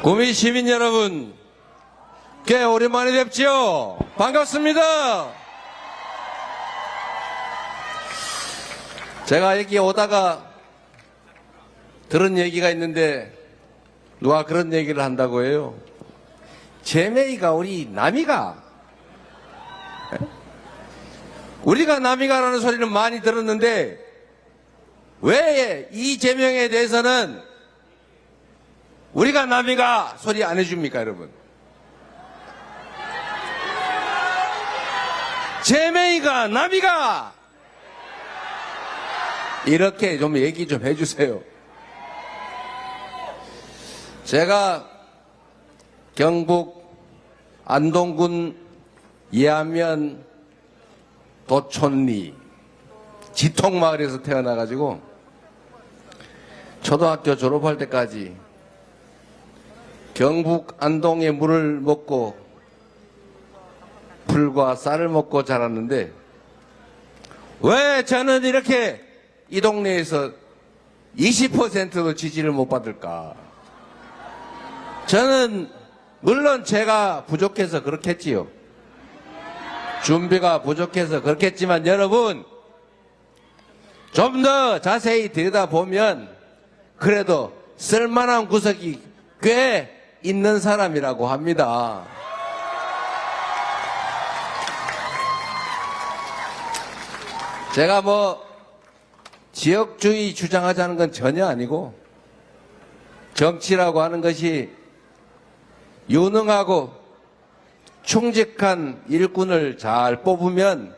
구미 시민 여러분, 꽤 오랜만에 뵙지요. 반갑습니다. 제가 여기 오다가 들은 얘기가 있는데 누가 그런 얘기를 한다고 해요. 제메이가 우리 남이가, 우리가 남이가라는 소리는 많이 들었는데 왜 이 제명에 대해서는 우리가 남이가 소리 안 해줍니까, 여러분? 제메이가, 남이가! 이렇게 좀 얘기 좀 해주세요. 제가 경북 안동군 예안면 도촌리 지통마을에서 태어나가지고 초등학교 졸업할 때까지 경북 안동의 물을 먹고 풀과 쌀을 먹고 자랐는데 왜 저는 이렇게 이 동네에서 20%도 지지를 못 받을까? 저는 물론 제가 부족해서 그렇겠지요. 준비가 부족해서 그렇겠지만 여러분 좀 더 자세히 들여다보면 그래도 쓸만한 구석이 꽤 있는 사람이라고 합니다. 제가 뭐 지역주의 주장하자는 건 전혀 아니고 정치라고 하는 것이 유능하고 충직한 일꾼을 잘 뽑으면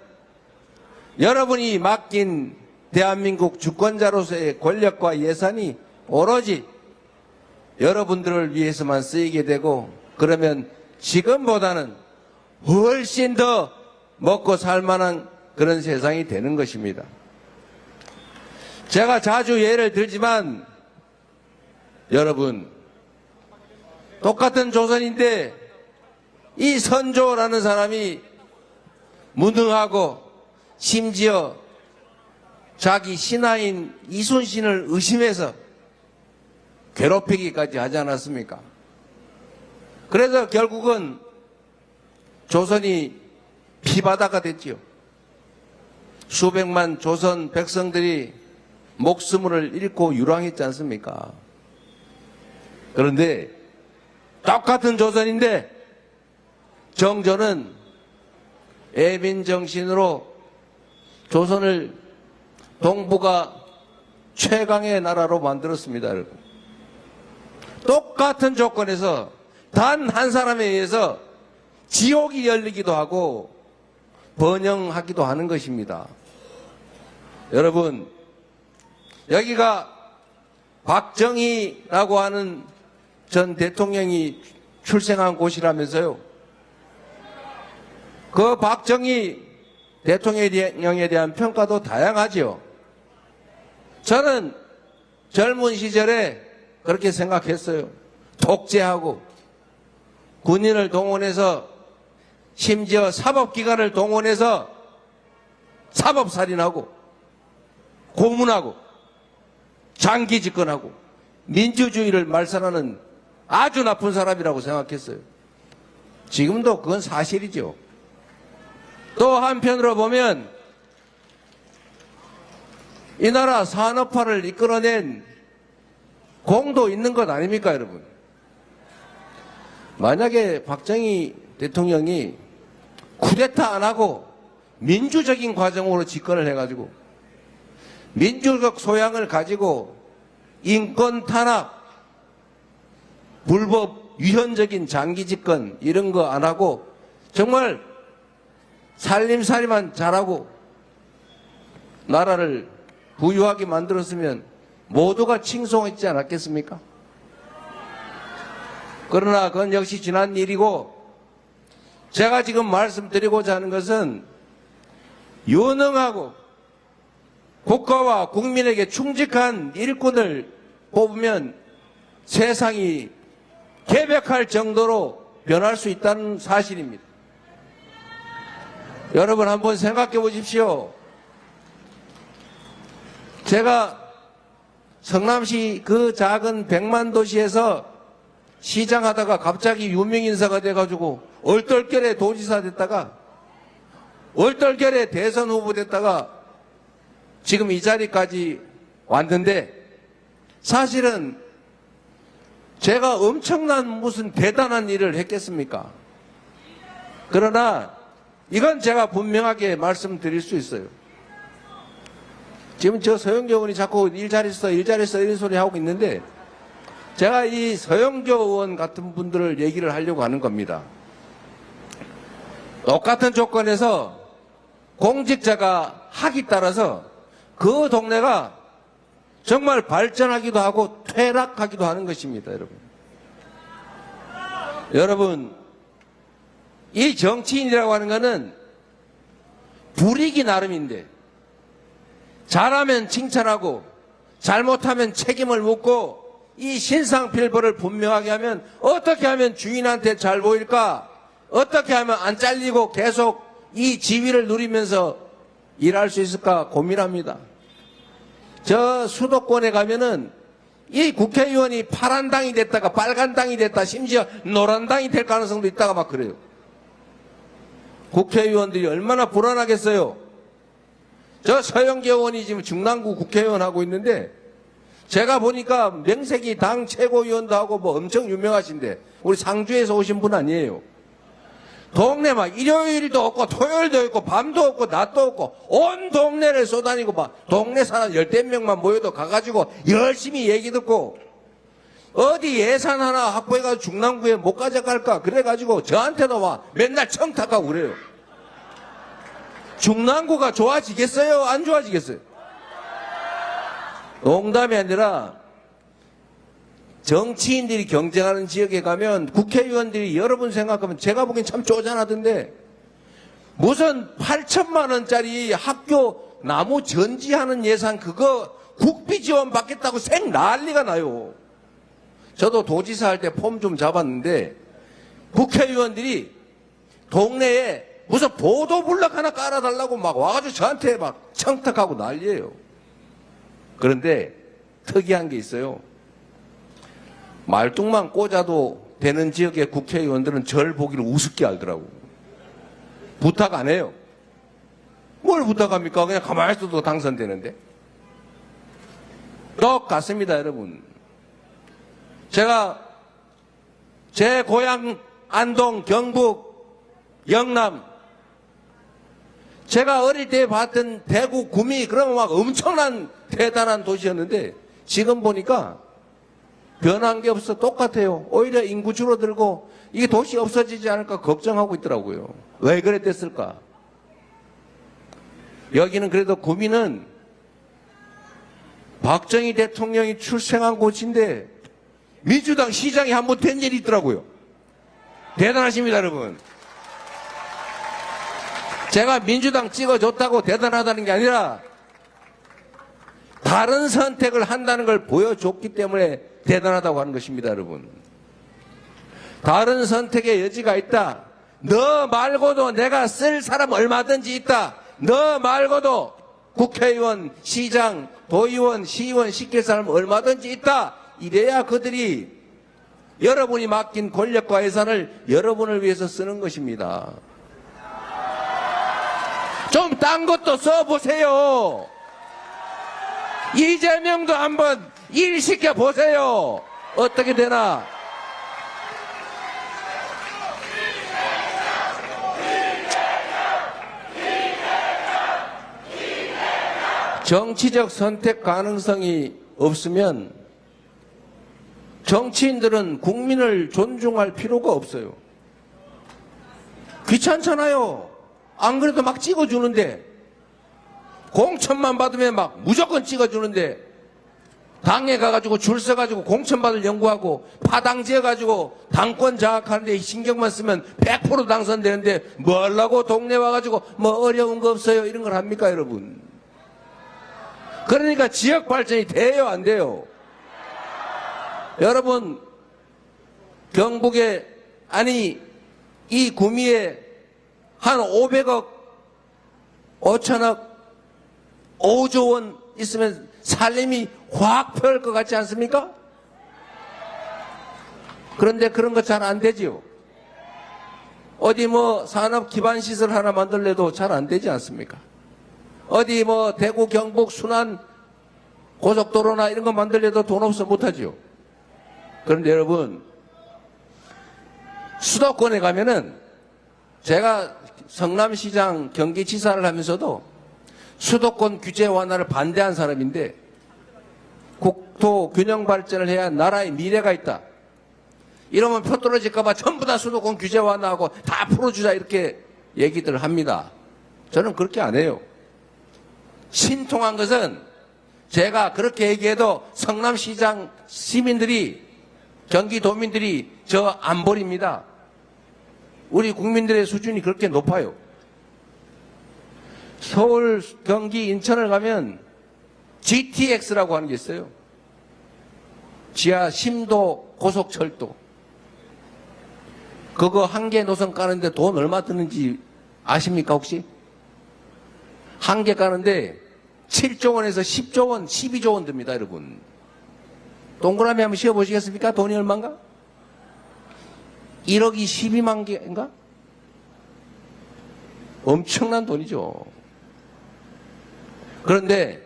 여러분이 맡긴 대한민국 주권자로서의 권력과 예산이 오로지 여러분들을 위해서만 쓰이게 되고 그러면 지금보다는 훨씬 더 먹고 살만한 그런 세상이 되는 것입니다. 제가 자주 예를 들지만 여러분 똑같은 조선인데 이 선조라는 사람이 무능하고 심지어 자기 신하인 이순신을 의심해서 괴롭히기까지 하지 않았습니까? 그래서 결국은 조선이 피바다가 됐지요. 수백만 조선 백성들이 목숨을 잃고 유랑했지 않습니까? 그런데 똑같은 조선인데 정조는 애민정신으로 조선을 동북아 최강의 나라로 만들었습니다, 여러분. 똑같은 조건에서 단 한 사람에 의해서 지옥이 열리기도 하고 번영하기도 하는 것입니다. 여러분, 여기가 박정희라고 하는 전 대통령이 출생한 곳이라면서요. 그 박정희 대통령에 대한 평가도 다양하지요. 저는 젊은 시절에 그렇게 생각했어요. 독재하고 군인을 동원해서 심지어 사법기관을 동원해서 사법살인하고 고문하고 장기집권하고 민주주의를 말살하는 아주 나쁜 사람이라고 생각했어요. 지금도 그건 사실이죠. 또 한편으로 보면 이 나라 산업화를 이끌어낸 공도 있는 것 아닙니까, 여러분? 만약에 박정희 대통령이 쿠데타 안 하고 민주적인 과정으로 집권을 해가지고 민주적 소양을 가지고 인권 탄압, 불법 위헌적인 장기 집권 이런 거 안 하고 정말 살림살이만 잘하고 나라를 부유하게 만들었으면 모두가 칭송했지 않았겠습니까? 그러나 그건 역시 지난 일이고 제가 지금 말씀드리고자 하는 것은 유능하고 국가와 국민에게 충직한 일꾼을 뽑으면 세상이 개벽할 정도로 변할 수 있다는 사실입니다. 여러분 한번 생각해 보십시오. 제가 성남시 그 작은 100만 도시에서 시장 하다가 갑자기 유명인사가 돼가지고 얼떨결에 도지사 됐다가 얼떨결에 대선 후보 됐다가 지금 이 자리까지 왔는데, 사실은 제가 엄청난 무슨 대단한 일을 했겠습니까? 그러나 이건 제가 분명하게 말씀드릴 수 있어요. 지금 저 서영교 의원이 자꾸 일 잘했어 이런 소리 하고 있는데, 제가 이 서영교 의원 같은 분들을 얘기를 하려고 하는 겁니다. 똑같은 조건에서 공직자가 하기 따라서 그 동네가 정말 발전하기도 하고 퇴락하기도 하는 것입니다, 여러분. 여러분, 이 정치인이라고 하는 것은 불이기 나름인데, 잘하면 칭찬하고 잘못하면 책임을 묻고 이 신상필벌을 분명하게 하면 어떻게 하면 주인한테 잘 보일까? 어떻게 하면 안 잘리고 계속 이 지위를 누리면서 일할 수 있을까 고민합니다. 저 수도권에 가면은 이 국회의원이 파란 당이 됐다가 빨간 당이 됐다, 심지어 노란 당이 될 가능성도 있다가 막 그래요. 국회의원들이 얼마나 불안하겠어요. 저 서영교 의원이 지금 중랑구 국회의원 하고 있는데, 제가 보니까 명색이 당 최고위원도 하고 뭐 엄청 유명하신데, 우리 상주에서 오신 분 아니에요. 동네 막 일요일도 없고 토요일도 없고 밤도 없고 낮도 없고 온 동네를 쏘다니고 막 동네 사람 10대명만 모여도 가가지고 열심히 얘기 듣고, 어디 예산 하나 확보해가지고 중랑구에 못 가져갈까 그래가지고 저한테도 막 맨날 청탁하고 그래요. 중랑구가 좋아지겠어요? 안 좋아지겠어요? 농담이 아니라 정치인들이 경쟁하는 지역에 가면 국회의원들이 여러분 생각하면 제가 보기엔 참 쪼잔하던데, 무슨 8천만 원짜리 학교 나무 전지하는 예산 그거 국비 지원 받겠다고 생 난리가 나요. 저도 도지사 할 때 폼 좀 잡았는데 국회의원들이 동네에 무슨 보도블럭 하나 깔아달라고 막 와가지고 저한테 막 청탁하고 난리예요. 그런데 특이한 게 있어요. 말뚝만 꽂아도 되는 지역의 국회의원들은 절 보기를 우습게 알더라고. 부탁 안 해요. 뭘 부탁합니까? 그냥 가만히 있어도 당선되는데. 똑같습니다, 여러분. 제가 제 고향 안동, 경북, 영남, 제가 어릴 때 봤던 대구, 구미, 그러면 막 엄청난 대단한 도시였는데 지금 보니까 변한 게 없어. 똑같아요. 오히려 인구 줄어들고 이게 도시 없어지지 않을까 걱정하고 있더라고요. 왜 그랬댔을까? 여기는 그래도 구미는 박정희 대통령이 출생한 곳인데 민주당 시장이 한 번 된 일이 있더라고요. 대단하십니다, 여러분. 제가 민주당 찍어줬다고 대단하다는 게 아니라 다른 선택을 한다는 걸 보여줬기 때문에 대단하다고 하는 것입니다, 여러분. 다른 선택의 여지가 있다. 너 말고도 내가 쓸 사람 얼마든지 있다. 너 말고도 국회의원, 시장, 도의원, 시의원 시킬 사람 얼마든지 있다. 이래야 그들이 여러분이 맡긴 권력과 예산을 여러분을 위해서 쓰는 것입니다. 좀 딴 것도 써보세요. 이재명도 한번 일 시켜보세요. 어떻게 되나? 정치적 선택 가능성이 없으면 정치인들은 국민을 존중할 필요가 없어요. 귀찮잖아요. 안 그래도 막 찍어주는데, 공천만 받으면 막 무조건 찍어주는데, 당에 가가지고 줄 서가지고 공천받을 연구하고 파당 지어가지고 당권 장악하는데 신경만 쓰면 100% 당선되는데 뭐 하려고 동네 와가지고 뭐 어려운 거 없어요 이런 걸 합니까, 여러분? 그러니까 지역 발전이 돼요, 안 돼요? 여러분, 경북에, 아니 이 구미에 한 500억, 5천억, 5조 원 있으면 살림이 확 펼 것 같지 않습니까? 그런데 그런 거 잘 안 되지요. 어디 뭐 산업 기반 시설 하나 만들래도 잘 안 되지 않습니까? 어디 뭐 대구 경북 순환 고속도로나 이런 거 만들려도 돈 없어 못하지요. 그런데 여러분, 수도권에 가면은 제가 성남시장 경기지사를 하면서도 수도권 규제 완화를 반대한 사람인데, 국토 균형 발전을 해야 나라의 미래가 있다. 이러면 표 떨어질까봐 전부 다 수도권 규제 완화하고 다 풀어주자 이렇게 얘기들 합니다. 저는 그렇게 안 해요. 신통한 것은 제가 그렇게 얘기해도 성남시장 시민들이, 경기도민들이 저 안 버립니다. 우리 국민들의 수준이 그렇게 높아요. 서울, 경기, 인천을 가면 GTX라고 하는 게 있어요. 지하 심도 고속철도. 그거 한 개 노선 까는데 돈 얼마 드는지 아십니까 혹시? 한 개 까는데 7조 원에서 10조 원, 12조 원 듭니다, 여러분. 동그라미 한번 씌워보시겠습니까? 돈이 얼마인가? 1억이 12만 개인가? 엄청난 돈이죠. 그런데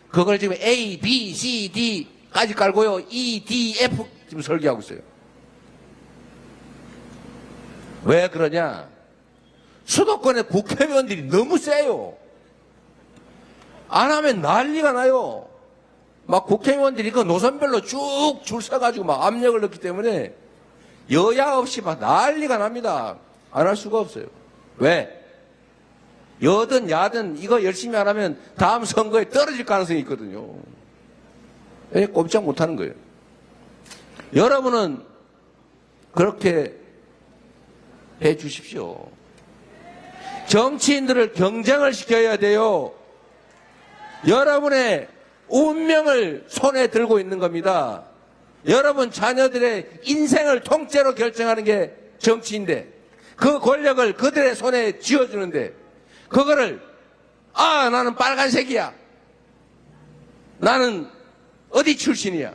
그걸 지금 A, B, C, D까지 깔고요. E, D, F 지금 설계하고 있어요. 왜 그러냐? 수도권의 국회의원들이 너무 세요. 안 하면 난리가 나요. 막 국회의원들이 그 노선별로 쭉 줄 서가지고 막 압력을 넣기 때문에 여야 없이 막 난리가 납니다. 안 할 수가 없어요. 왜? 여든 야든 이거 열심히 안 하면 다음 선거에 떨어질 가능성이 있거든요. 왜 꼼짝 못 하는 거예요? 여러분은 그렇게 해 주십시오. 정치인들을 경쟁을 시켜야 돼요. 여러분의 운명을 손에 들고 있는 겁니다. 여러분 자녀들의 인생을 통째로 결정하는 게 정치인데, 그 권력을 그들의 손에 쥐어주는데, 그거를 나는 빨간색이야, 나는 어디 출신이야,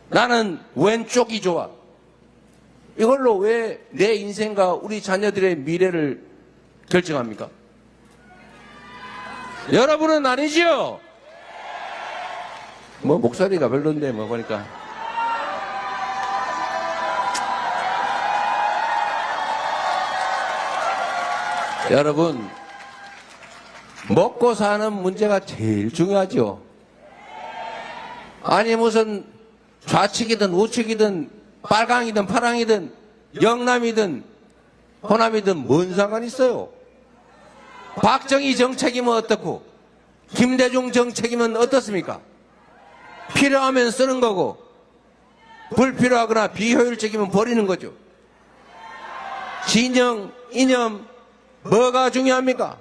나는 왼쪽이 좋아, 이걸로 왜 내 인생과 우리 자녀들의 미래를 결정합니까? 여러분은 아니지요? 뭐 목소리가 별론데 뭐 보니까. 여러분, 먹고 사는 문제가 제일 중요하죠. 아니 무슨 좌측이든 우측이든 빨강이든 파랑이든 영남이든 호남이든 뭔 상관 있어요. 박정희 정책이면 어떻고 김대중 정책이면 어떻습니까? 필요하면 쓰는 거고 불필요하거나 비효율적이면 버리는 거죠. 진영, 이념 뭐가 중요합니까?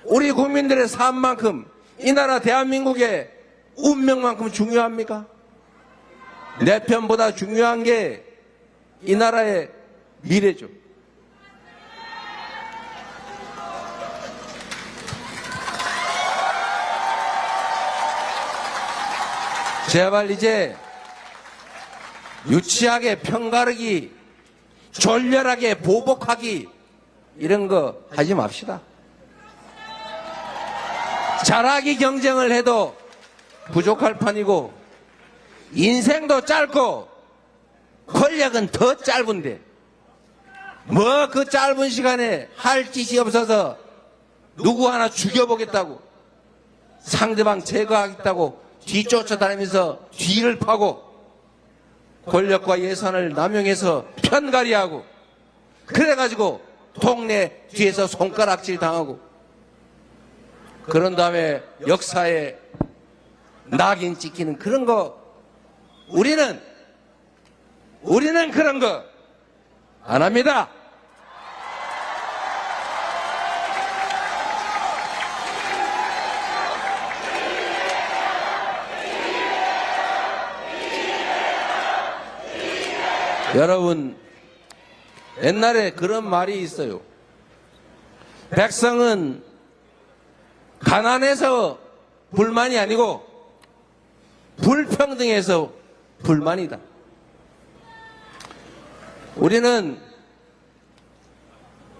우리 국민들의 삶만큼 이 나라 대한민국의 운명만큼 중요합니까? 내 편보다 중요한 게 이 나라의 미래죠. 제발 이제 유치하게 편가르기, 졸렬하게 보복하기 이런 거 하지 맙시다. 잘하기 경쟁을 해도 부족할 판이고 인생도 짧고 권력은 더 짧은데 뭐 그 짧은 시간에 할 짓이 없어서 누구 하나 죽여보겠다고 상대방 제거하겠다고 뒤쫓아다니면서 뒤를 파고 권력과 예산을 남용해서 편가리하고 그래가지고 동네 뒤에서 손가락질 당하고 그런 다음에 역사에 낙인 찍히는 그런 거 우리는 그런 거 안 합니다. 여러분, 옛날에 그런 말이 있어요. 백성은 가난해서 불만이 아니고 불평등해서 불만이다. 우리는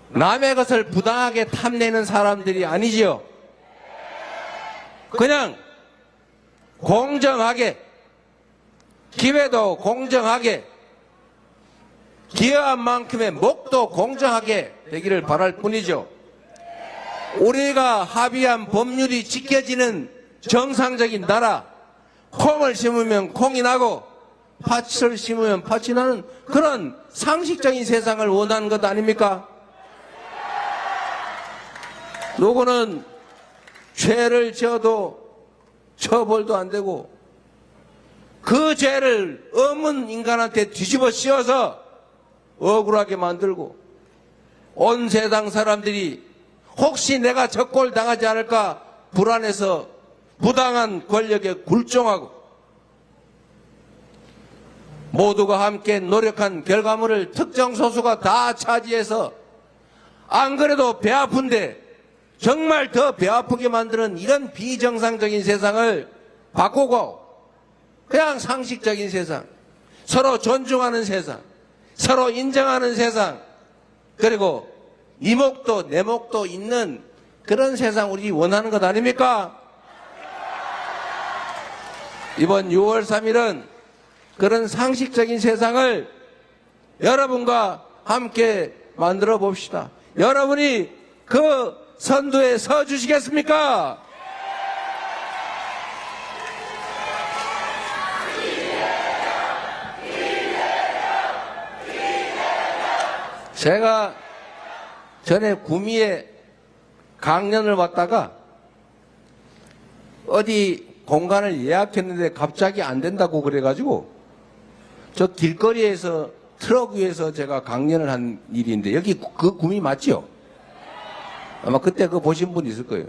남의 것을 부당하게 탐내는 사람들이 아니지요. 그냥 공정하게, 기회도 공정하게, 기여한 만큼의 목도 공정하게 되기를 바랄 뿐이죠. 우리가 합의한 법률이 지켜지는 정상적인 나라, 콩을 심으면 콩이 나고 팥을 심으면 팥이 나는 그런 상식적인 세상을 원하는 것 아닙니까? 누구는 죄를 지어도 처벌도 안 되고 그 죄를 없는 인간한테 뒤집어 씌워서 억울하게 만들고 온 세상 사람들이 혹시 내가 적골 당하지 않을까 불안해서 부당한 권력에 굴종하고 모두가 함께 노력한 결과물을 특정 소수가 다 차지해서 안 그래도 배 아픈데 정말 더 배 아프게 만드는 이런 비정상적인 세상을 바꾸고 그냥 상식적인 세상, 서로 존중하는 세상, 서로 인정하는 세상, 그리고 네 목도 내 목도 있는 그런 세상 우리 원하는 것 아닙니까? 이번 6월 3일은 그런 상식적인 세상을 여러분과 함께 만들어 봅시다. 여러분이 그 선두에 서 주시겠습니까? 제가 전에 구미에 강연을 왔다가 어디 공간을 예약했는데 갑자기 안 된다고 그래가지고 저 길거리에서 트럭 위에서 제가 강연을 한 일인데 여기 그 구미 맞지요? 아마 그때 그거 보신 분 있을 거예요.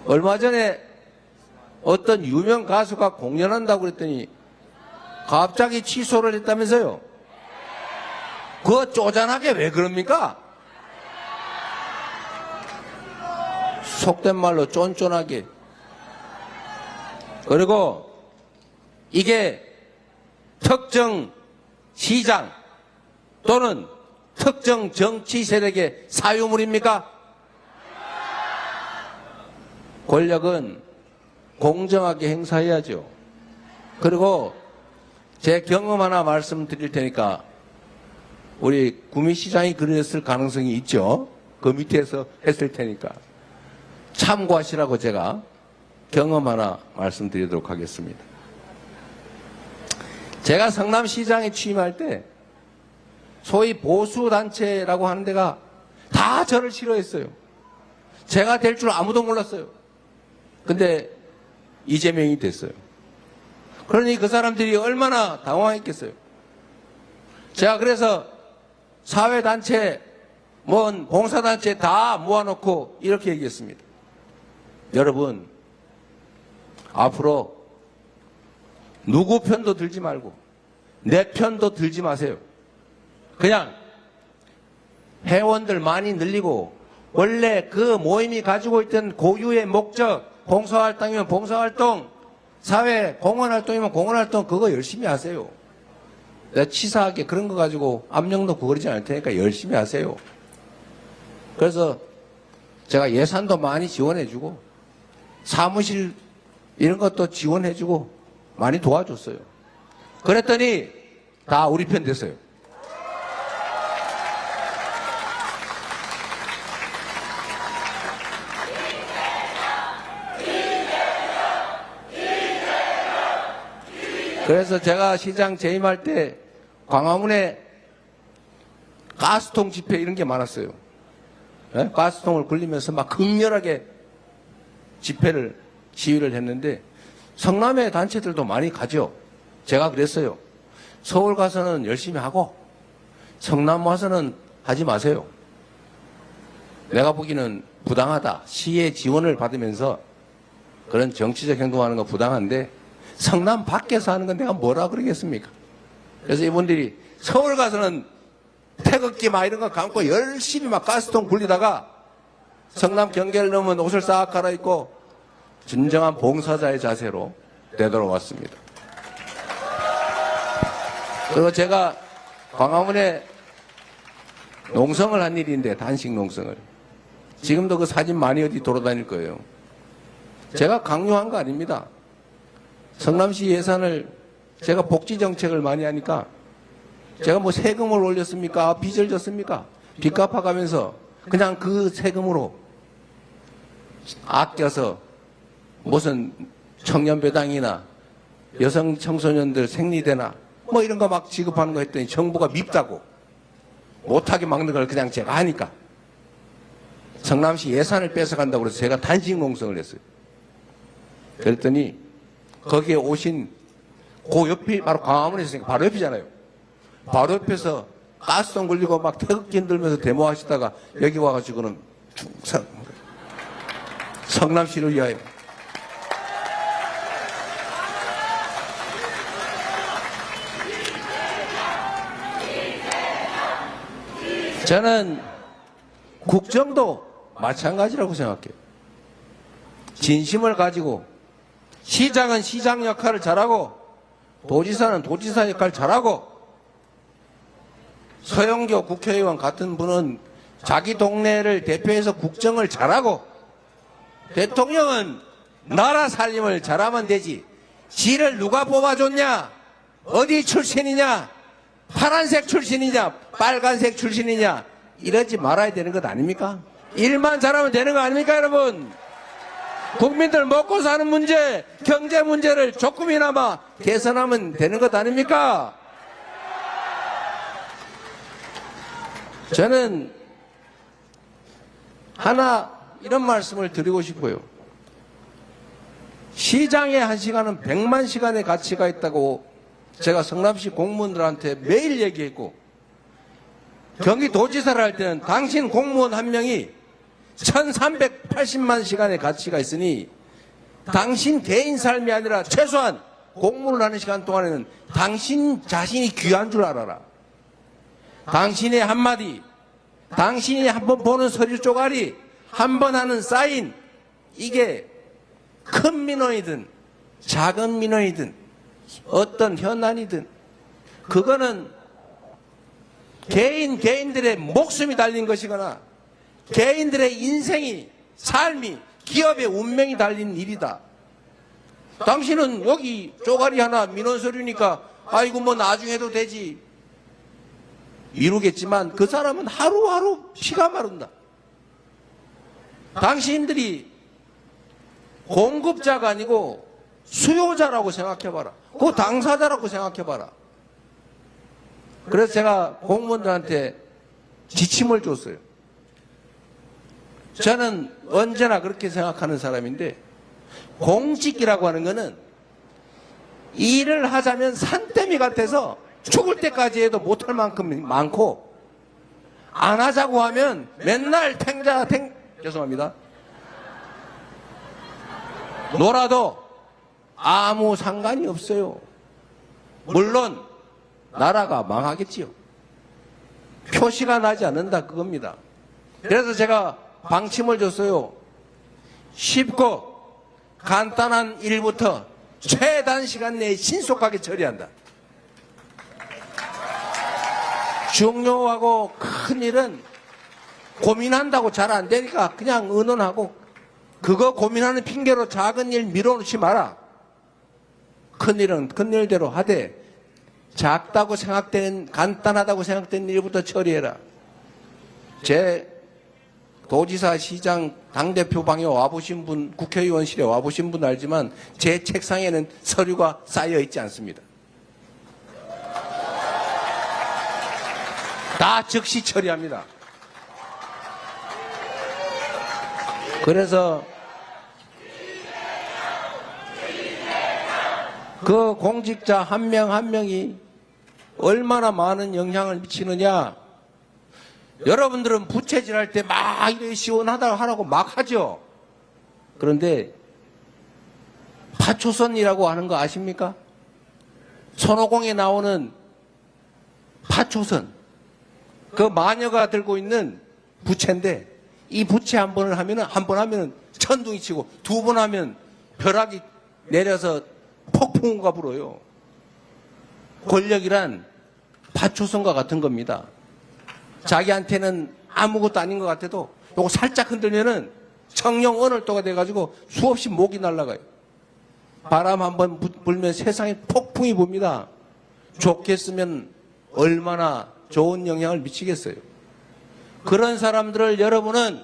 얼마 전에 어떤 유명 가수가 공연한다고 그랬더니 갑자기 취소를 했다면서요. 그거 쪼잔하게 왜 그럽니까? 속된 말로 쫀쫀하게. 그리고 이게 특정 시장 또는 특정 정치 세력의 사유물입니까? 권력은 공정하게 행사해야죠. 그리고 제 경험 하나 말씀드릴 테니까 우리 구미시장이 그랬을 가능성이 있죠. 그 밑에서 했을 테니까 참고하시라고 제가 경험 하나 말씀드리도록 하겠습니다. 제가 성남시장에 취임할 때 소위 보수단체라고 하는 데가 다 저를 싫어했어요. 제가 될 줄 아무도 몰랐어요. 근데 이재명이 됐어요. 그러니 그 사람들이 얼마나 당황했겠어요. 제가 그래서 사회단체, 봉사단체 다 모아놓고 이렇게 얘기했습니다. 여러분, 앞으로 누구 편도 들지 말고 내 편도 들지 마세요. 그냥 회원들 많이 늘리고 원래 그 모임이 가지고 있던 고유의 목적, 봉사활동이면 봉사활동, 사회 공헌활동이면 공헌활동 그거 열심히 하세요. 내가 치사하게 그런 거 가지고 압력 넣고 그러지 않을 테니까 열심히 하세요. 그래서 제가 예산도 많이 지원해주고 사무실 이런 것도 지원해주고 많이 도와줬어요. 그랬더니 다 우리 편 됐어요. 그래서 제가 시장 재임할 때 광화문에 가스통 집회 이런 게 많았어요. 네? 가스통을 굴리면서 막 극렬하게 집회를, 시위를 했는데 성남의 단체들도 많이 가죠. 제가 그랬어요. 서울 가서는 열심히 하고 성남 와서는 하지 마세요. 내가 보기에는 부당하다. 시의 지원을 받으면서 그런 정치적 행동하는 거 부당한데 성남 밖에서 하는 건 내가 뭐라 그러겠습니까? 그래서 이분들이 서울 가서는 태극기 막 이런 거 감고 열심히 막 가스통 굴리다가 성남 경계를 넘으면 옷을 싹 갈아입고 진정한 봉사자의 자세로 되돌아왔습니다. 그리고 제가 광화문에 농성을 한 일인데, 단식 농성을. 지금도 그 사진 많이 어디 돌아다닐 거예요. 제가 강요한 거 아닙니다. 성남시 예산을 제가 복지 정책을 많이 하니까 제가 뭐 세금을 올렸습니까? 빚을 졌습니까? 빚 갚아가면서 그냥 그 세금으로 아껴서 무슨 청년배당이나 여성 청소년들 생리대나 뭐 이런 거 막 지급하는 거 했더니 정부가 밉다고 못하게 막는 걸 그냥 제가 하니까 성남시 예산을 뺏어간다고 그래서 제가 단식 농성을 했어요. 그랬더니 거기에 오신 그 옆이 바로 광화문에 있으니까 바로 옆이잖아요. 바로 옆에서 가스통 걸리고 막 태극기 흔들면서 데모하시다가 여기 와가지고는 성남시를 위하여 저는 국정도 마찬가지라고 생각해요. 진심을 가지고 시장은 시장 역할을 잘하고 도지사는 도지사 역할을 잘하고 서영교 국회의원 같은 분은 자기 동네를 대표해서 국정을 잘하고 대통령은 나라 살림을 잘하면 되지. 지를 누가 뽑아줬냐? 어디 출신이냐? 파란색 출신이냐? 빨간색 출신이냐? 이러지 말아야 되는 것 아닙니까? 일만 잘하면 되는 거 아닙니까, 여러분? 국민들 먹고 사는 문제, 경제 문제를 조금이나마 개선하면 되는 것 아닙니까? 저는 하나 이런 말씀을 드리고 싶어요. 시장의 1시간은 100만 시간의 가치가 있다고 제가 성남시 공무원들한테 매일 얘기했고, 경기도지사를 할 때는 당신 공무원 한 명이 1380만 시간의 가치가 있으니 당신 개인 삶이 아니라 최소한 공무를 하는 시간 동안에는 당신 자신이 귀한 줄 알아라. 당신의 한마디, 당신이 한번 보는 서류 쪼가리, 한번 하는 사인, 이게 큰 민원이든 작은 민원이든 어떤 현안이든 그거는 개인들의 목숨이 달린 것이거나 개인들의 인생이, 삶이, 기업의 운명이 달린 일이다. 당신은 여기 쪼가리 하나 민원 서류니까 아이고 뭐 나중에 해도 되지 이루겠지만 그 사람은 하루하루 피가 마른다. 당신들이 공급자가 아니고 수요자라고 생각해봐라. 그 당사자라고 생각해봐라. 그래서 제가 공무원들한테 지침을 줬어요. 저는 언제나 그렇게 생각하는 사람인데, 공직이라고 하는 거는 일을 하자면 산더미 같아서 죽을 때까지 해도 못할 만큼 많고, 안 하자고 하면 맨날 죄송합니다. 놀아도 아무 상관이 없어요. 물론 나라가 망하겠지요. 표시가 나지 않는다 그겁니다. 그래서 제가 방침을 줬어요. 쉽고 간단한 일부터 최단 시간 내에 신속하게 처리한다. 중요하고 큰 일은 고민한다고 잘 안 되니까 그냥 의논하고, 그거 고민하는 핑계로 작은 일 밀어놓지 마라. 큰 일은 큰 일대로 하되 작다고 생각되는, 간단하다고 생각되는 일부터 처리해라. 제 도지사, 시장, 당대표 방에 와보신 분, 국회의원실에 와보신 분 알지만 제 책상에는 서류가 쌓여 있지 않습니다. 다 즉시 처리합니다. 그래서 그 공직자 한 명 한 명이 얼마나 많은 영향을 미치느냐. 여러분들은 부채질 할 때 막 이래 시원하다 하라고 막 하죠. 그런데 파초선이라고 하는 거 아십니까? 손오공에 나오는 파초선, 그 마녀가 들고 있는 부채인데, 이 부채 한 번 하면 천둥이 치고, 두 번 하면 벼락이 내려서 폭풍우가 불어요. 권력이란 파초선과 같은 겁니다. 자기한테는 아무것도 아닌 것 같아도 요거 살짝 흔들면은 청룡 언월도가 돼가지고 수없이 목이 날아가요. 바람 한번 불면 세상에 폭풍이 붑니다. 좋게 쓰면 얼마나 좋은 영향을 미치겠어요. 그런 사람들을 여러분은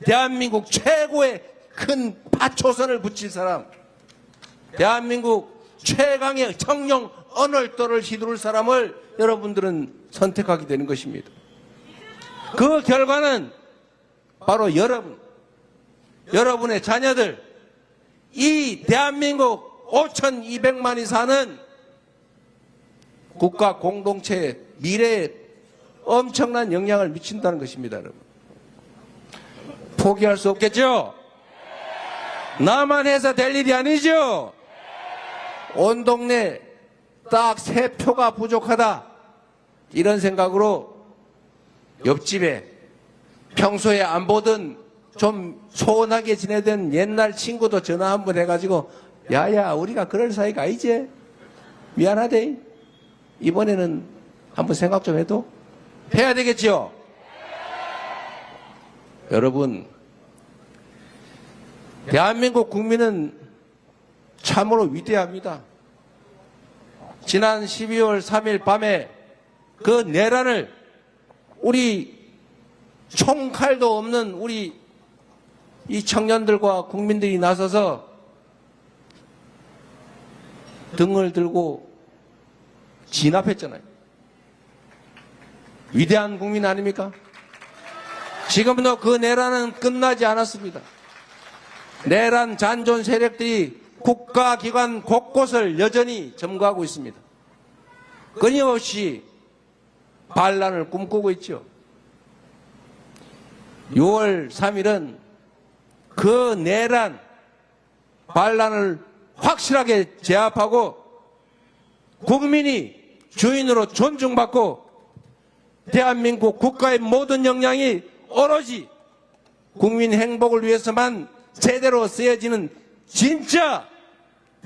대한민국 최고의 큰 파초선을 붙일 사람, 대한민국 최강의 청룡 언월도를 휘두를 사람을 여러분들은 선택하게 되는 것입니다. 그 결과는 바로 여러분의 자녀들, 이 대한민국 5,200만이 사는 국가 공동체의 미래에 엄청난 영향을 미친다는 것입니다, 여러분. 포기할 수 없겠죠? 나만 해서 될 일이 아니죠? 온 동네 딱 3표가 부족하다, 이런 생각으로 옆집에 평소에 안 보던 좀 소원하게 지내던 옛날 친구도 전화 한번 해가지고 야야 우리가 그럴 사이가 아니지? 미안하대. 이번에는 한번 생각 좀 해도 해야 되겠지요? 여러분, 대한민국 국민은 참으로 위대합니다. 지난 12월 3일 밤에 그 내란을 우리 총칼도 없는 우리 이 청년들과 국민들이 나서서 등을 들고 진압했잖아요. 위대한 국민 아닙니까? 지금도 그 내란은 끝나지 않았습니다. 내란 잔존 세력들이 국가기관 곳곳을 여전히 점거하고 있습니다. 끊임없이 반란을 꿈꾸고 있죠. 6월 3일은 그 내란 반란을 확실하게 제압하고 국민이 주인으로 존중받고 대한민국 국가의 모든 역량이 오로지 국민 행복을 위해서만 제대로 쓰여지는 진짜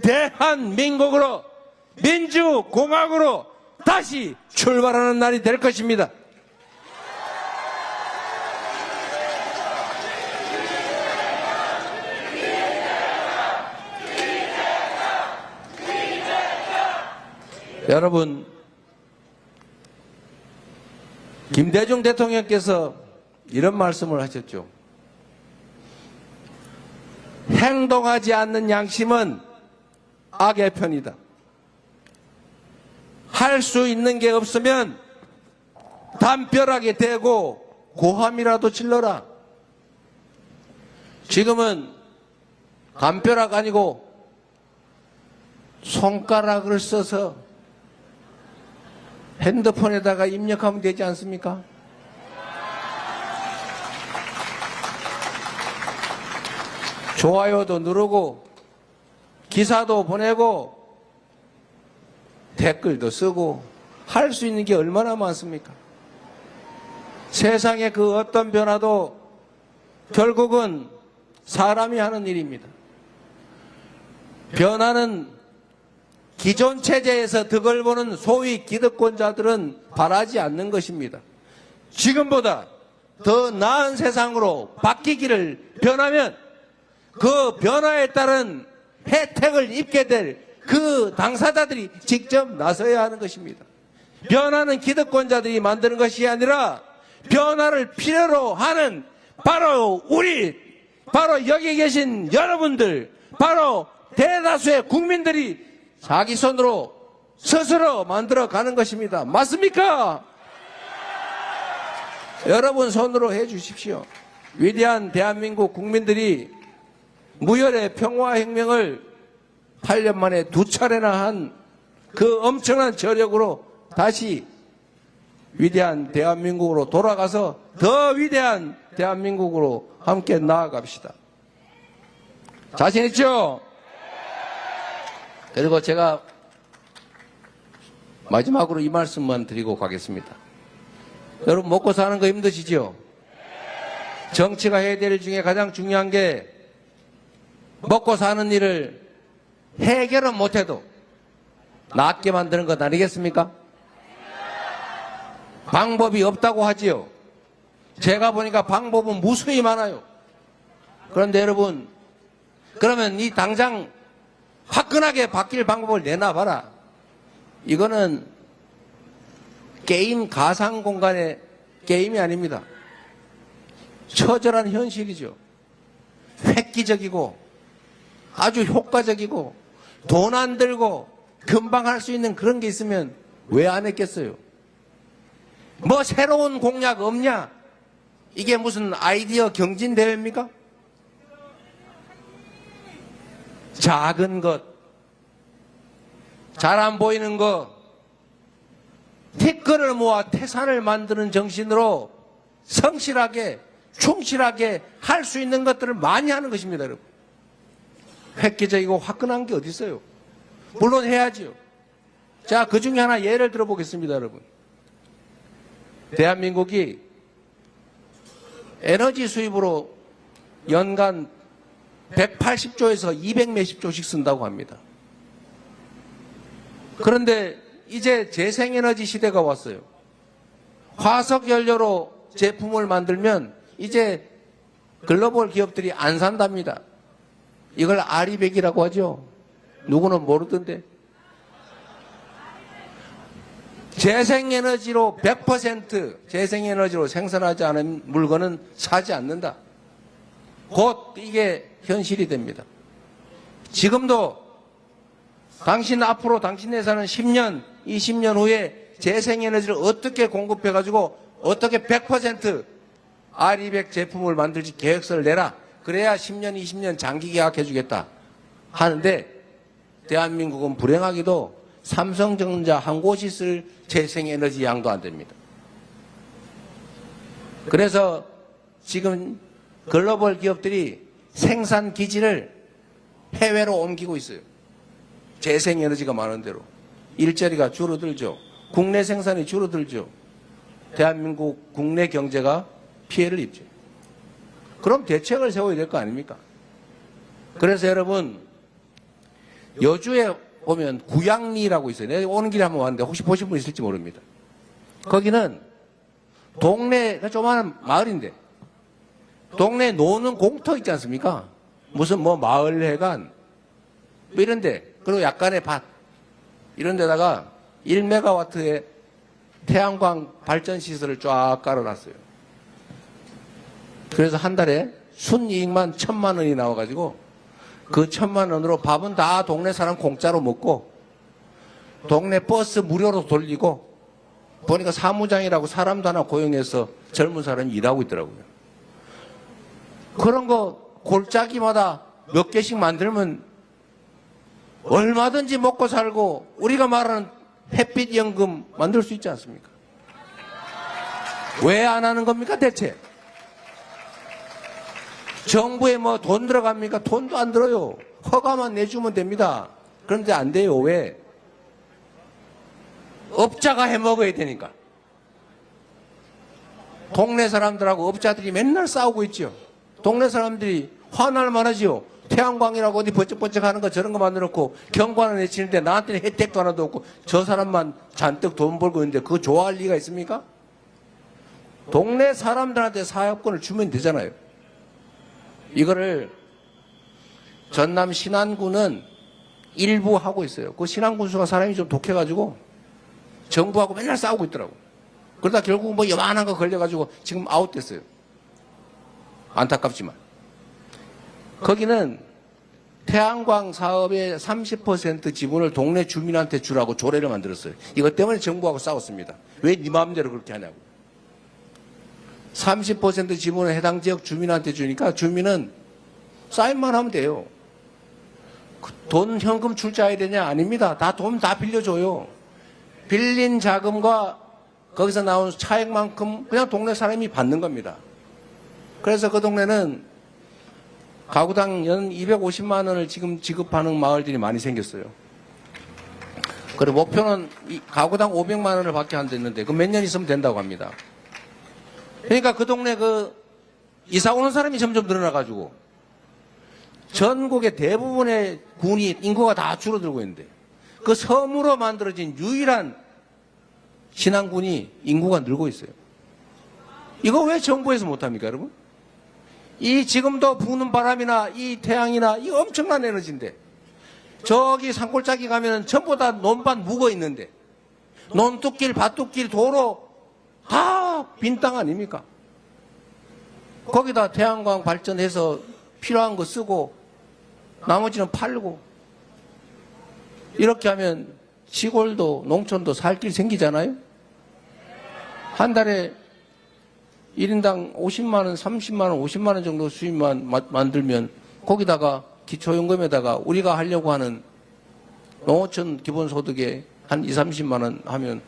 대한민국으로, 민주공화국으로 다시 출발하는 날이 될 것입니다. 여러분, 김대중 대통령께서 이런 말씀을 하셨죠. 행동하지 않는 양심은 악의 편이다. 할 수 있는 게 없으면 담벼락에 대고 고함이라도 질러라. 지금은 담벼락 아니고 손가락을 써서 핸드폰에다가 입력하면 되지 않습니까? 좋아요도 누르고 기사도 보내고 댓글도 쓰고 할 수 있는 게 얼마나 많습니까? 세상의 그 어떤 변화도 결국은 사람이 하는 일입니다. 변화는 기존 체제에서 득을 보는 소위 기득권자들은 바라지 않는 것입니다. 지금보다 더 나은 세상으로 바뀌기를 변하면 그 변화에 따른 혜택을 입게 될 그 당사자들이 직접 나서야 하는 것입니다. 변화는 기득권자들이 만드는 것이 아니라 변화를 필요로 하는 바로 바로 여기 계신 여러분들, 바로 대다수의 국민들이 자기 손으로 스스로 만들어가는 것입니다. 맞습니까? 여러분 손으로 해 주십시오. 위대한 대한민국 국민들이 무혈의 평화혁명을 8년 만에 2차례나 한 그 엄청난 저력으로 다시 위대한 대한민국으로 돌아가서 더 위대한 대한민국으로 함께 나아갑시다. 자신 있죠? 그리고 제가 마지막으로 이 말씀만 드리고 가겠습니다. 여러분 먹고 사는 거 힘드시죠? 정치가 해야 될 일 중에 가장 중요한 게 먹고 사는 일을 해결은 못해도 낫게 만드는 것 아니겠습니까? 방법이 없다고 하지요. 제가 보니까 방법은 무수히 많아요. 그런데 여러분, 그러면 이 당장 화끈하게 바뀔 방법을 내놔봐라. 이거는 게임, 가상 공간의 게임이 아닙니다. 처절한 현실이죠. 획기적이고 아주 효과적이고 돈 안 들고 금방 할 수 있는 그런 게 있으면 왜 안 했겠어요? 뭐 새로운 공약 없냐? 이게 무슨 아이디어 경진 대회입니까? 작은 것, 잘 안 보이는 것, 티끌을 모아 태산을 만드는 정신으로 성실하게, 충실하게 할 수 있는 것들을 많이 하는 것입니다, 여러분. 획기적이고 화끈한 게 어디 있어요? 물론 해야지요. 자, 그 중에 하나 예를 들어보겠습니다, 여러분. 대한민국이 에너지 수입으로 연간 180조에서 200 몇십 조씩 쓴다고 합니다. 그런데 이제 재생에너지 시대가 왔어요. 화석연료로 제품을 만들면 이제 글로벌 기업들이 안 산답니다. 이걸 아리백이라고 하죠. 누구는 모르던데. 재생에너지로 100% 재생에너지로 생산하지 않은 물건은 사지 않는다. 곧 이게 현실이 됩니다. 지금도 앞으로 당신 회사는 10년, 20년 후에 재생에너지를 어떻게 공급해가지고 어떻게 100% R200 제품을 만들지 계획서를 내라. 그래야 10년, 20년 장기 계약해주겠다 하는데 대한민국은 불행하게도 삼성전자 한 곳이 쓸 재생에너지 양도 안 됩니다. 그래서 지금 글로벌 기업들이 생산 기지를 해외로 옮기고 있어요. 재생에너지가 많은 대로. 일자리가 줄어들죠. 국내 생산이 줄어들죠. 대한민국 국내 경제가 피해를 입죠. 그럼 대책을 세워야 될 거 아닙니까? 그래서 여러분, 여주에 보면 구양리라고 있어요. 내가 오는 길에 한번 왔는데 혹시 보신 분 있을지 모릅니다. 거기는 동네, 조그마한 마을인데 동네 노는 공터 있지 않습니까? 무슨 뭐 마을회관 뭐 이런데, 그리고 약간의 밭 이런 데다가 1메가와트의 태양광 발전 시설을 쫙 깔아놨어요. 그래서 한 달에 순이익만 1,000만 원이 나와가지고 그 1,000만 원으로 밥은 다 동네 사람 공짜로 먹고 동네 버스 무료로 돌리고, 보니까 사무장이라고 사람도 하나 고용해서 젊은 사람이 일하고 있더라고요. 그런 거 골짜기마다 몇 개씩 만들면 얼마든지 먹고 살고 우리가 말하는 햇빛 연금 만들 수 있지 않습니까? 왜 안 하는 겁니까 대체? 정부에 뭐 돈 들어갑니까? 돈도 안 들어요. 허가만 내주면 됩니다. 그런데 안 돼요. 왜? 업자가 해먹어야 되니까. 동네 사람들하고 업자들이 맨날 싸우고 있죠. 동네 사람들이 화날 만하지요. 태양광이라고 어디 번쩍번쩍 하는 거 저런 거 만들어놓고 경고 하나 내치는데 나한테는 혜택도 하나도 없고 저 사람만 잔뜩 돈 벌고 있는데 그거 좋아할 리가 있습니까? 동네 사람들한테 사업권을 주면 되잖아요. 이거를 전남 신안군은 일부 하고 있어요. 그 신안군수가 사람이 좀 독해가지고 정부하고 맨날 싸우고 있더라고. 그러다 결국 뭐 요만한 거 걸려가지고 지금 아웃됐어요. 안타깝지만. 거기는 태양광 사업의 30% 지분을 동네 주민한테 주라고 조례를 만들었어요. 이것 때문에 정부하고 싸웠습니다. 왜 네 마음대로 그렇게 하냐고. 30% 지분을 해당 지역 주민한테 주니까 주민은 사인만 하면 돼요. 돈 현금 출자해야 되냐? 아닙니다. 돈 다 빌려줘요. 빌린 자금과 거기서 나온 차액만큼 그냥 동네 사람이 받는 겁니다. 그래서 그 동네는 가구당 연 250만 원을 지금 지급하는 마을들이 많이 생겼어요. 그리고 목표는 가구당 500만 원을 받게 한댔는데 그 몇 년 있으면 된다고 합니다. 그러니까 그 동네 이사 오는 사람이 점점 늘어나가지고 전국의 대부분의 군이 인구가 다 줄어들고 있는데 그 섬으로 만들어진 유일한 신안군이 인구가 늘고 있어요. 이거 왜 정부에서 못합니까, 여러분? 이 지금도 부는 바람이나 이 태양이나 이 엄청난 에너지인데, 저기 산골짜기 가면은 전부 다 논밭 묵어 있는데, 논뚝길, 밭뚝길, 도로 다 빈 땅 아닙니까? 거기다 태양광 발전해서 필요한 거 쓰고 나머지는 팔고, 이렇게 하면 시골도 농촌도 살 길 생기잖아요. 한 달에 1인당 50만 원, 30만 원, 50만 원 정도 수입만 만들면 거기다가 기초연금에다가 우리가 하려고 하는 농어촌 기본소득에 한 2, 30만 원 하면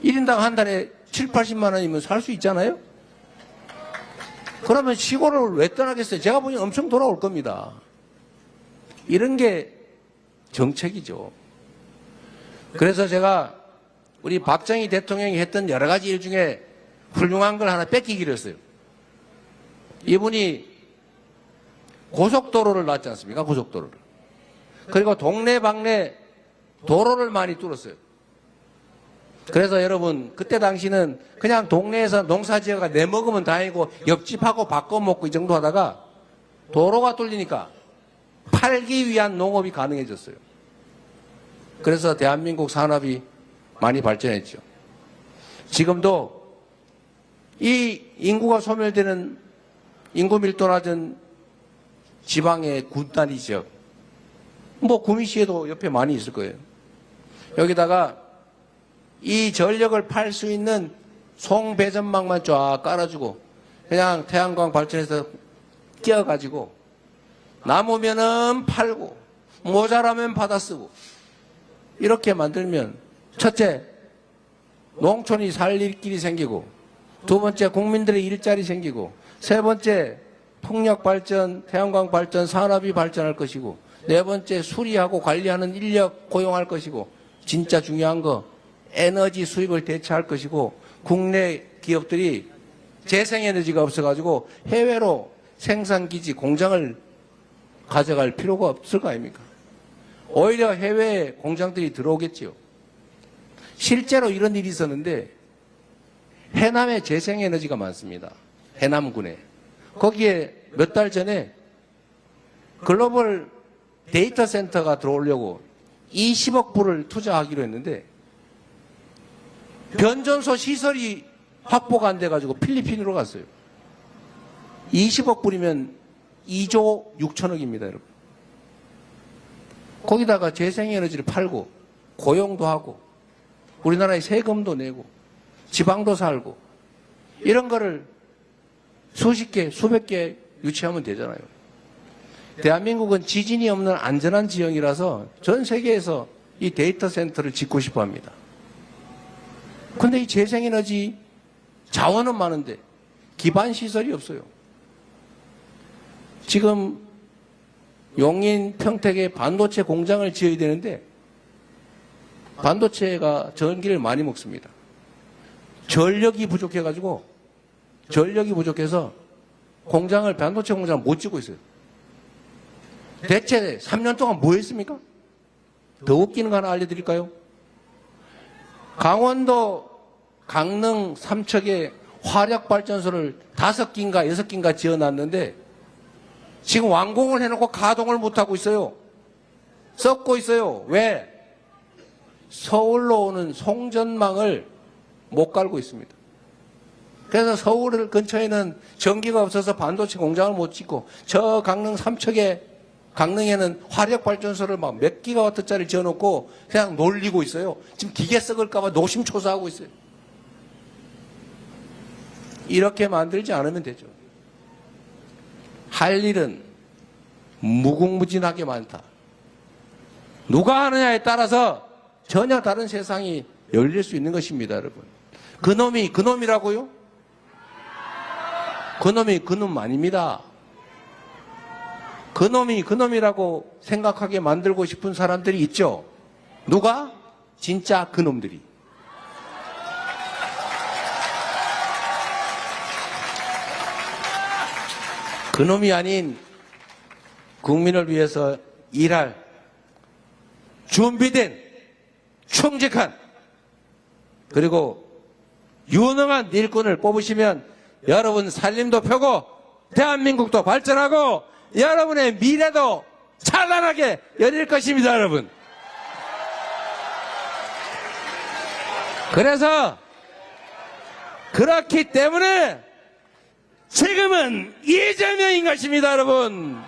1인당 한 달에 7, 80만 원이면 살 수 있잖아요. 그러면 시골을 왜 떠나겠어요? 제가 보기엔 엄청 돌아올 겁니다. 이런 게 정책이죠. 그래서 제가 우리 박정희 대통령이 했던 여러 가지 일 중에 훌륭한 걸 하나 뺏기기로 했어요. 이분이 고속도로를 놨지 않습니까? 고속도로를. 그리고 동네방네 도로를 많이 뚫었어요. 그래서 여러분, 그때 당시는 그냥 동네에서 농사지어가 내 먹으면 다행이고 옆집하고 바꿔먹고 이 정도 하다가 도로가 뚫리니까 팔기 위한 농업이 가능해졌어요. 그래서 대한민국 산업이 많이 발전했죠. 지금도 이 인구가 소멸되는 인구 밀도 낮은 지방의 군단위 지역, 뭐 구미시에도 옆에 많이 있을 거예요. 여기다가 이 전력을 팔 수 있는 송배전망만 쫙 깔아주고 그냥 태양광 발전해서 끼워가지고 남으면은 팔고 모자라면 받아 쓰고 이렇게 만들면 첫째, 농촌이 살 길이 생기고, 두 번째, 국민들의 일자리 생기고, 세 번째, 풍력 발전, 태양광 발전, 산업이 발전할 것이고, 네 번째, 수리하고 관리하는 인력 고용할 것이고, 진짜 중요한 거, 에너지 수입을 대체할 것이고, 국내 기업들이 재생에너지가 없어가지고 해외로 생산기지, 공장을 가져갈 필요가 없을 거 아닙니까? 오히려 해외에 공장들이 들어오겠지요. 실제로 이런 일이 있었는데 해남에 재생에너지가 많습니다. 해남군에. 거기에 몇 달 전에 글로벌 데이터 센터가 들어오려고 20억 불을 투자하기로 했는데 변전소 시설이 확보가 안 돼가지고 필리핀으로 갔어요. 20억 불이면 2조 6천억입니다, 여러분. 거기다가 재생에너지를 팔고 고용도 하고 우리나라에 세금도 내고 지방도 살고 이런 거를 수십 개, 수백 개 유치하면 되잖아요. 대한민국은 지진이 없는 안전한 지형이라서 전 세계에서 이 데이터 센터를 짓고 싶어 합니다. 근데 이 재생에너지 자원은 많은데 기반 시설이 없어요. 지금 용인, 평택에 반도체 공장을 지어야 되는데 반도체가 전기를 많이 먹습니다. 전력이 부족해서 반도체 공장을 못 짓고 있어요. 대체 3년 동안 뭐 했습니까? 더 웃기는 거 하나 알려드릴까요? 강원도 강릉 삼척에 화력발전소를 5기인가 6기인가 지어놨는데 지금 완공을 해놓고 가동을 못하고 있어요. 썩고 있어요. 왜? 서울로 오는 송전망을 못 깔고 있습니다. 그래서 서울 근처에는 전기가 없어서 반도체 공장을 못 짓고 저 강릉 삼척에 강릉에는 화력발전소를 막 몇 기가와트짜리 지어놓고 그냥 놀리고 있어요. 지금 기계 썩을까봐 노심초사하고 있어요. 이렇게 만들지 않으면 되죠. 할 일은 무궁무진하게 많다. 누가 하느냐에 따라서 전혀 다른 세상이 열릴 수 있는 것입니다, 여러분. 그놈이 그놈이라고요? 그놈이 그놈 아닙니다. 그놈이 그놈이라고 생각하게 만들고 싶은 사람들이 있죠. 누가? 진짜 그놈들이. 그놈이 아닌 국민을 위해서 일할 준비된 충직한 그리고 유능한 일꾼을 뽑으시면 여러분 살림도 펴고 대한민국도 발전하고 여러분의 미래도 찬란하게 열릴 것입니다, 여러분. 그래서 그렇기 때문에 지금은 이재명인 것입니다, 여러분.